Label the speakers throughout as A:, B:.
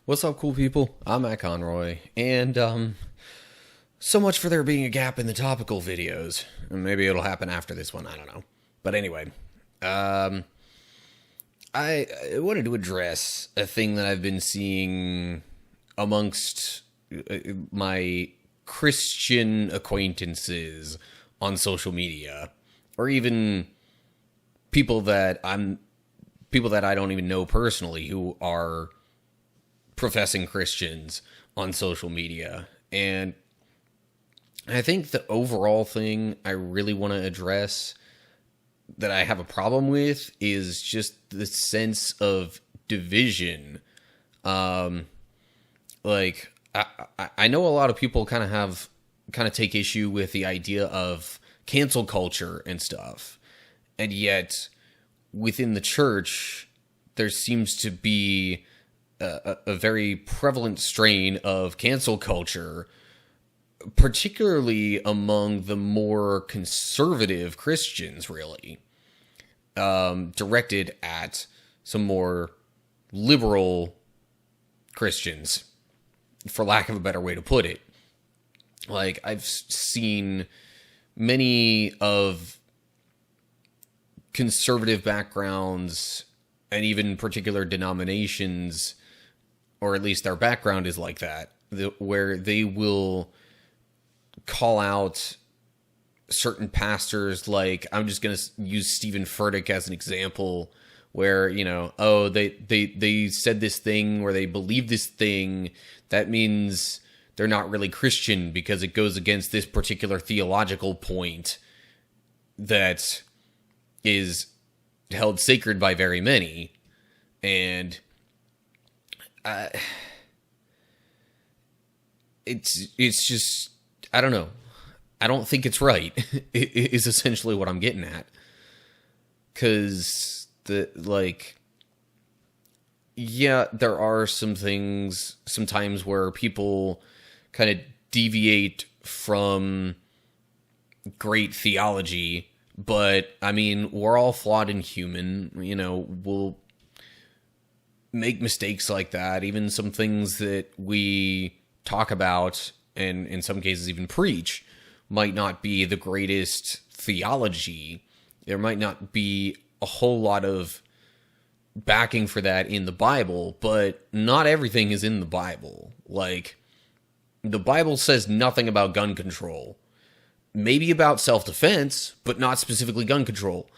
A: What's up, cool people? I'm Matt Conroy, and so much for there being a gap in the topical videos. Maybe it'll happen after this one. I don't know. But anyway, I wanted to address a thing that I've been seeing amongst my Christian acquaintances on social media, or even people that I don't even know personally who are professing Christians on social media. And I think the overall thing I really want to address that I have a problem with is just the sense of division. Like I know a lot of people kind of take issue with the idea of cancel culture and stuff. And yet within the church there seems to be a very prevalent strain of cancel culture, particularly among the more conservative Christians, really, directed at some more liberal Christians, for lack of a better way to put it. Like, I've seen many of conservative backgrounds and even particular denominations, or at least their background is like that, where they will call out certain pastors. Like, I'm just going to use Stephen Furtick as an example, where, they said this thing, where they believe this thing, that means they're not really Christian because it goes against this particular theological point that is held sacred by very many. And it's just, I don't know. I don't think it's right, is essentially what I'm getting at. Because, there are some things sometimes where people kind of deviate from great theology, but, I mean, we're all flawed and human. We'll make mistakes like that. Even some things that we talk about, and in some cases even preach, might not be the greatest theology. There might not be a whole lot of backing for that in the Bible, but not everything is in the Bible. Like, the Bible says nothing about gun control. Maybe about self-defense, but not specifically gun control.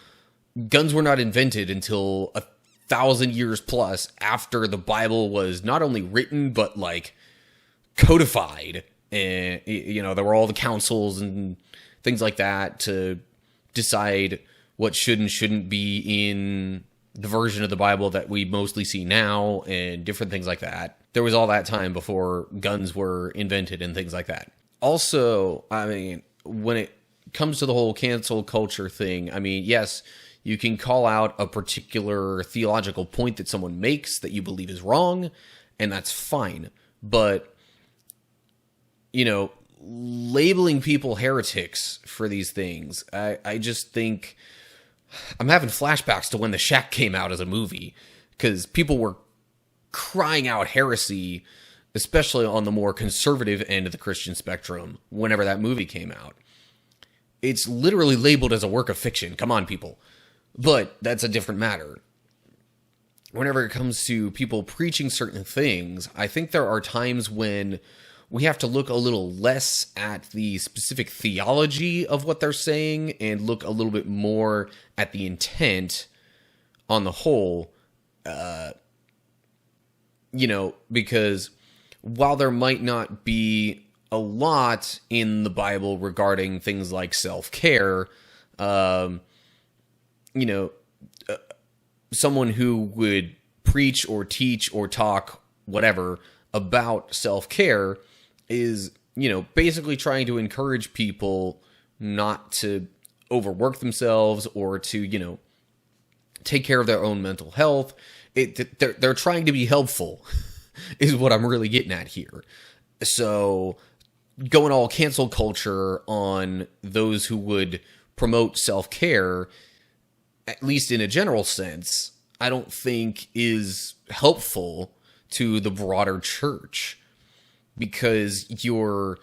A: Guns were not invented until 1,000 years plus after the Bible was not only written, but, codified. And, there were all the councils and things like that to decide what should and shouldn't be in the version of the Bible that we mostly see now, and different things like that. There was all that time before guns were invented and things like that. Also, I mean, when it comes to the whole cancel culture thing, I mean, yes, you can call out a particular theological point that someone makes that you believe is wrong, and that's fine. But, labeling people heretics for these things, I just think, I'm having flashbacks to when The Shack came out as a movie, because people were crying out heresy, especially on the more conservative end of the Christian spectrum, whenever that movie came out. It's literally labeled as a work of fiction. Come on, people. But that's a different matter. Whenever it comes to people preaching certain things, I think there are times when we have to look a little less at the specific theology of what they're saying and look a little bit more at the intent on the whole. Because while there might not be a lot in the Bible regarding things like self-care, someone who would preach or teach or talk, whatever, about self-care is, basically trying to encourage people not to overwork themselves or to, take care of their own mental health. They're trying to be helpful, is what I'm really getting at here. So, going all cancel culture on those who would promote self-care, at least in a general sense, I don't think is helpful to the broader church, because you're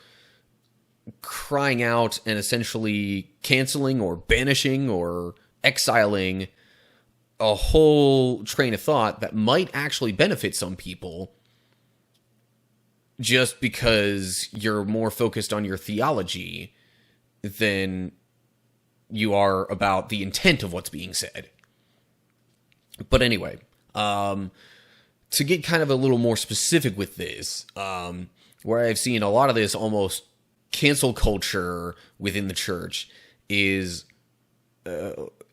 A: crying out and essentially canceling or banishing or exiling a whole train of thought that might actually benefit some people just because you're more focused on your theology than you are about the intent of what's being said. But anyway, to get kind of a little more specific with this, where I've seen a lot of this almost cancel culture within the church is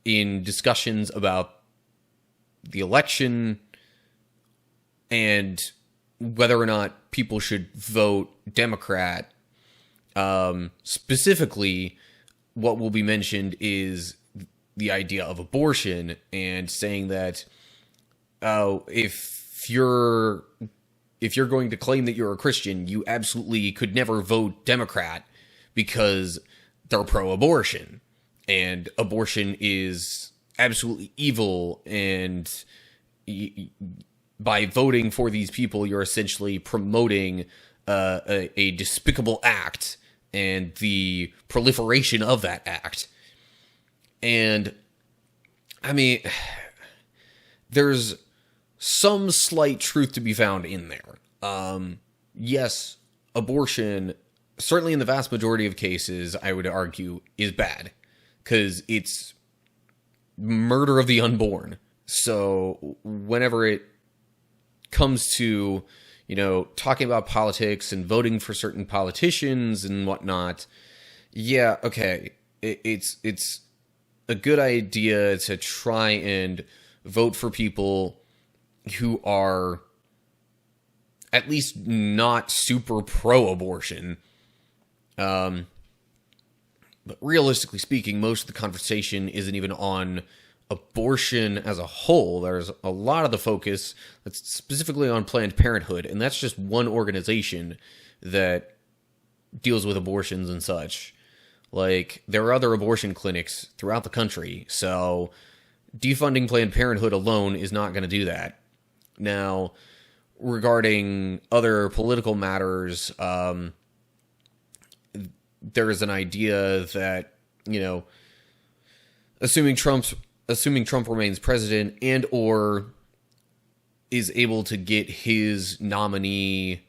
A: in discussions about the election and whether or not people should vote Democrat. Specifically, what will be mentioned is the idea of abortion, and saying that if you're going to claim that you're a Christian, you absolutely could never vote Democrat because they're pro-abortion, and abortion is absolutely evil, and by voting for these people, you're essentially promoting a despicable act and the proliferation of that act. And, I mean, there's some slight truth to be found in there. Yes, abortion, certainly in the vast majority of cases, I would argue, is bad, because it's murder of the unborn. So whenever it comes to, talking about politics and voting for certain politicians and whatnot, yeah, okay, it's a good idea to try and vote for people who are at least not super pro-abortion. But realistically speaking, most of the conversation isn't even on abortion as a whole. There's a lot of the focus that's specifically on Planned Parenthood, and that's just one organization that deals with abortions and such. Like, there are other abortion clinics throughout the country, so defunding Planned Parenthood alone is not going to do that. Now, regarding other political matters, there is an idea that, assuming Trump remains president and or is able to get his nominee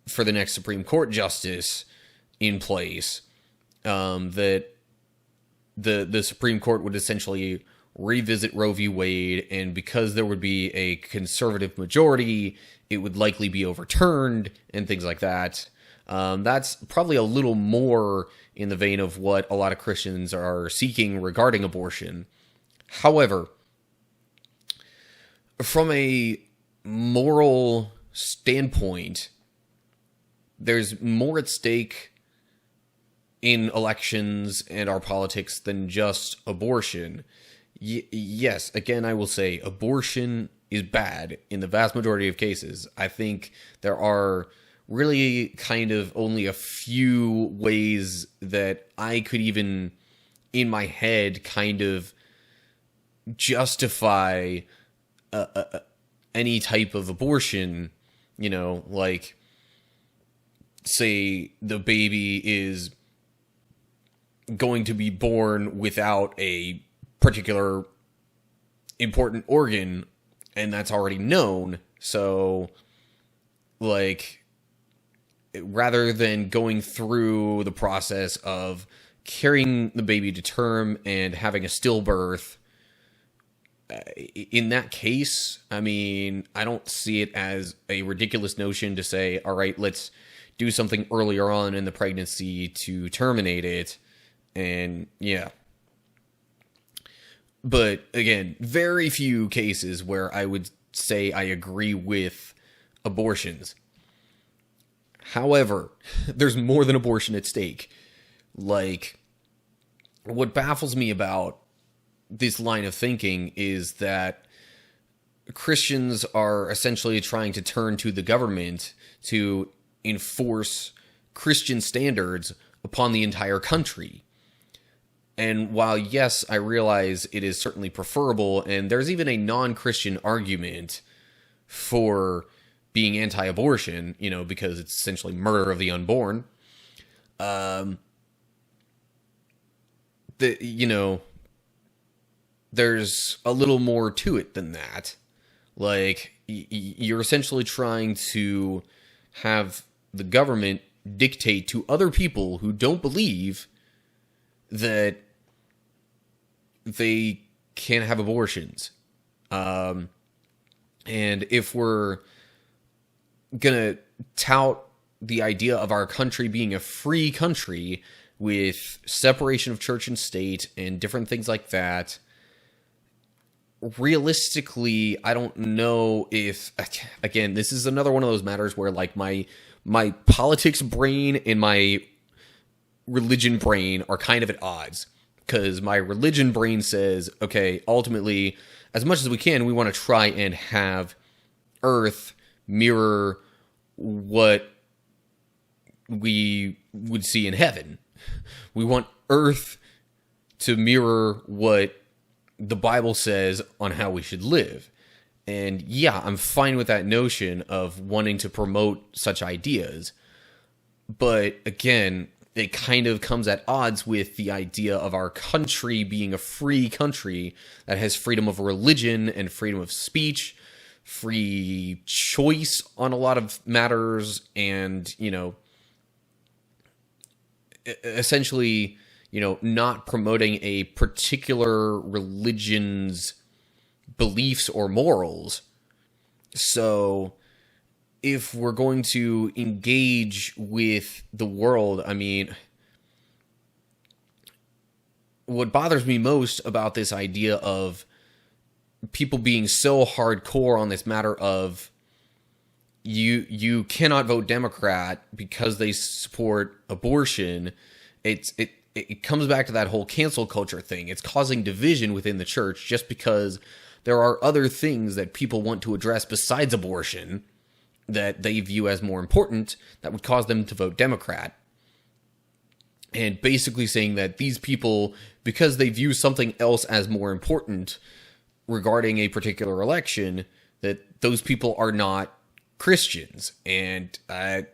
A: for the next Supreme Court justice in place, that the Supreme Court would essentially revisit Roe v. Wade, and because there would be a conservative majority, it would likely be overturned and things like that. That's probably a little more in the vein of what a lot of Christians are seeking regarding abortion. However, from a moral standpoint, there's more at stake in elections and our politics than just abortion. Yes, again, I will say abortion is bad in the vast majority of cases. I think there are really kind of only a few ways that I could even, in my head, kind of justify any type of abortion, like, say the baby is going to be born without a particular important organ, and that's already known. So, like, rather than going through the process of carrying the baby to term and having a stillbirth, in that case, I mean, I don't see it as a ridiculous notion to say, all right, let's do something earlier on in the pregnancy to terminate it. And yeah. But again, very few cases where I would say I agree with abortions. However, there's more than abortion at stake. Like, what baffles me about this line of thinking is that Christians are essentially trying to turn to the government to enforce Christian standards upon the entire country. And while, yes, I realize it is certainly preferable, and there's even a non-Christian argument for being anti-abortion, because it's essentially murder of the unborn. There's a little more to it than that. Like, you're essentially trying to have the government dictate to other people who don't believe that they can have abortions. And if we're gonna tout the idea of our country being a free country with separation of church and state and different things like that, realistically, I don't know if, again, this is another one of those matters where, like, my politics brain and my religion brain are kind of at odds. Because my religion brain says, okay, ultimately, as much as we can, we want to try and have Earth mirror what we would see in heaven. We want Earth to mirror what the Bible says on how we should live. And yeah, I'm fine with that notion of wanting to promote such ideas. But again, it kind of comes at odds with the idea of our country being a free country that has freedom of religion and freedom of speech, free choice on a lot of matters, and, essentially, not promoting a particular religion's beliefs or morals. So if we're going to engage with the world, I mean, what bothers me most about this idea of people being so hardcore on this matter of you cannot vote Democrat because they support abortion, it comes back to that whole cancel culture thing. It's causing division within the church just because there are other things that people want to address besides abortion that they view as more important that would cause them to vote Democrat. And basically saying that these people, because they view something else as more important regarding a particular election, that those people are not Christians. And I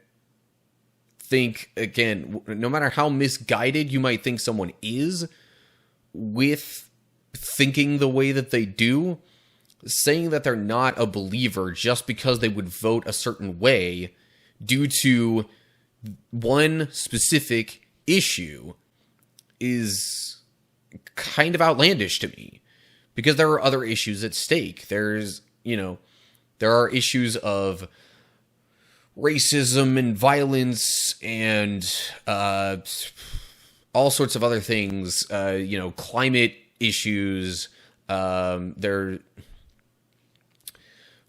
A: think, again, no matter how misguided you might think someone is with thinking the way that they do, saying that they're not a believer just because they would vote a certain way due to one specific issue is kind of outlandish to me, because there are other issues at stake. There's, there are issues of racism and violence and all sorts of other things, climate issues,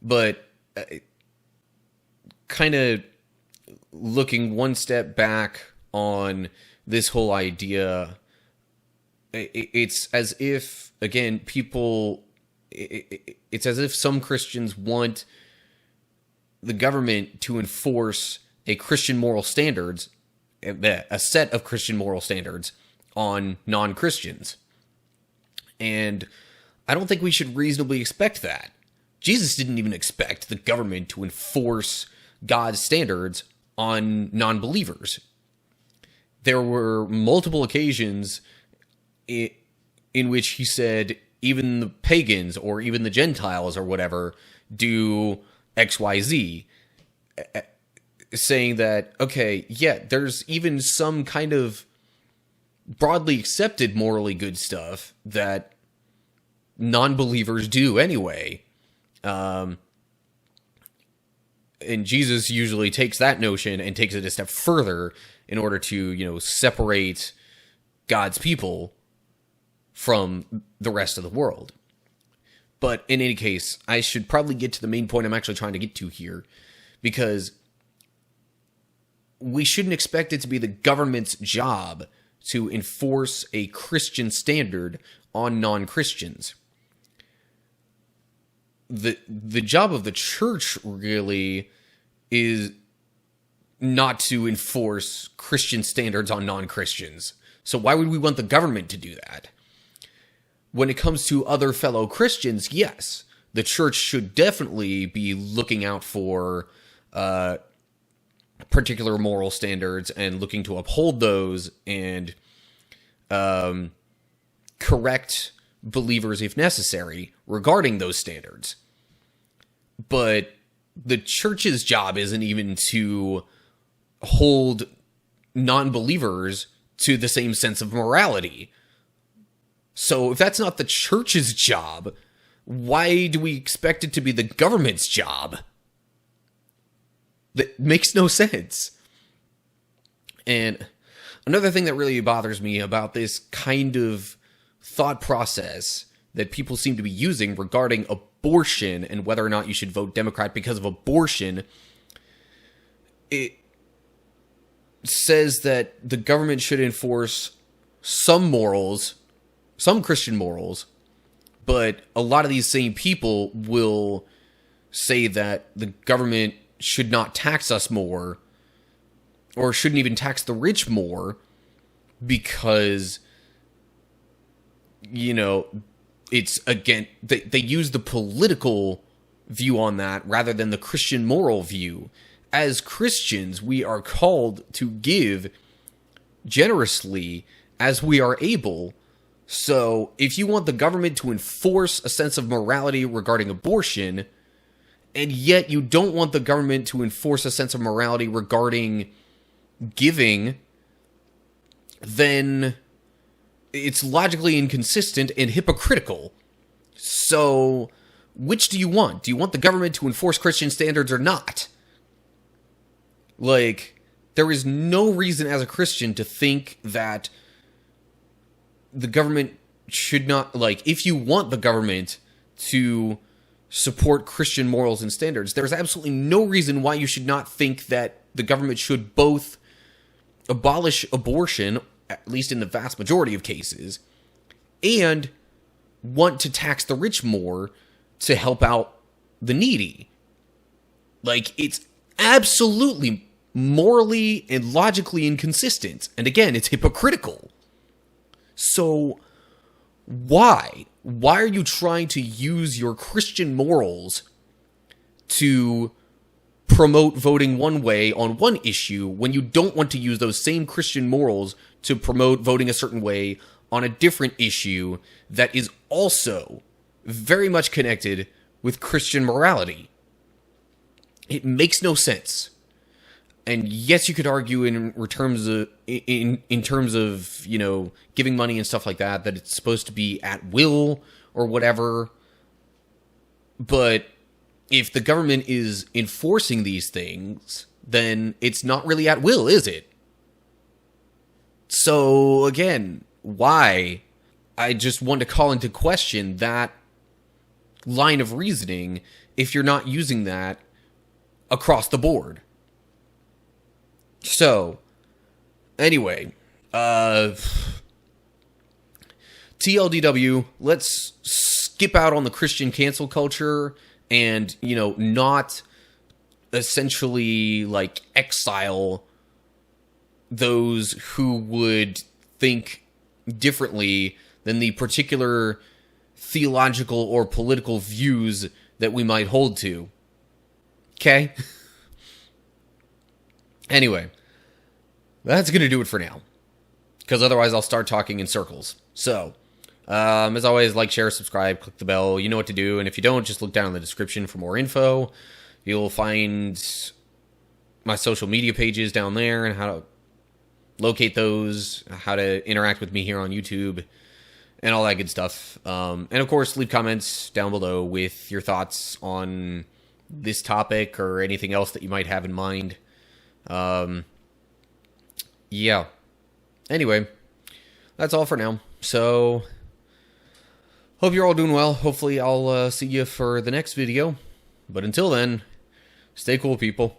A: but kind of looking one step back on this whole idea, it's as if, again, it's as if some Christians want the government to enforce a Christian moral standards, a set of Christian moral standards on non-Christians. And I don't think we should reasonably expect that. Jesus didn't even expect the government to enforce God's standards on non-believers. There were multiple occasions in which he said, even the pagans or even the Gentiles or whatever do XYZ, saying that, okay, yeah, there's even some kind of broadly accepted morally good stuff that non-believers do anyway. And Jesus usually takes that notion and takes it a step further in order to, separate God's people from the rest of the world. But in any case, I should probably get to the main point I'm actually trying to get to here, because we shouldn't expect it to be the government's job to enforce a Christian standard on non-Christians. The job of the church really is not to enforce Christian standards on non-Christians. So why would we want the government to do that? When it comes to other fellow Christians, yes, the church should definitely be looking out for particular moral standards and looking to uphold those and correct believers if necessary regarding those standards. But the church's job isn't even to hold non-believers to the same sense of morality. So if that's not the church's job, why do we expect it to be the government's job? That makes no sense. And another thing that really bothers me about this kind of thought process that people seem to be using regarding abortion and whether or not you should vote Democrat because of abortion, it says that the government should enforce some morals, some Christian morals, but a lot of these same people will say that the government should not tax us more, or shouldn't even tax the rich more, because, you know, it's, again, they use the political view on that rather than the Christian moral view. As Christians, we are called to give generously as we are able. So if you want the government to enforce a sense of morality regarding abortion, and yet you don't want the government to enforce a sense of morality regarding giving, then it's logically inconsistent and hypocritical. So which do you want? Do you want the government to enforce Christian standards or not? Like, there is no reason as a Christian to think that the government should not, like, if you want the government to support Christian morals and standards, there's absolutely no reason why you should not think that the government should both abolish abortion, at least in the vast majority of cases, and want to tax the rich more to help out the needy. Like, it's absolutely morally and logically inconsistent. And again, it's hypocritical. So why? Why are you trying to use your Christian morals to promote voting one way on one issue when you don't want to use those same Christian morals to promote voting a certain way on a different issue that is also very much connected with Christian morality? It makes no sense. And yes, you could argue in terms of, you know, giving money and stuff like that, that it's supposed to be at will or whatever. But if the government is enforcing these things, then it's not really at will, is it? So again, why? I just want to call into question that line of reasoning if you're not using that across the board. So, anyway, TLDW, let's skip out on the Christian cancel culture and, you know, not essentially, like, exile those who would think differently than the particular theological or political views that we might hold to. Okay? Anyway, that's going to do it for now, because otherwise I'll start talking in circles. So, as always, like, share, subscribe, click the bell, you know what to do, and if you don't, just look down in the description for more info. You'll find my social media pages down there and how to locate those, how to interact with me here on YouTube, and all that good stuff. And of course, leave comments down below with your thoughts on this topic or anything else that you might have in mind. Yeah. Anyway, that's all for now. So, hope you're all doing well. Hopefully I'll see you for the next video. But until then, stay cool, people.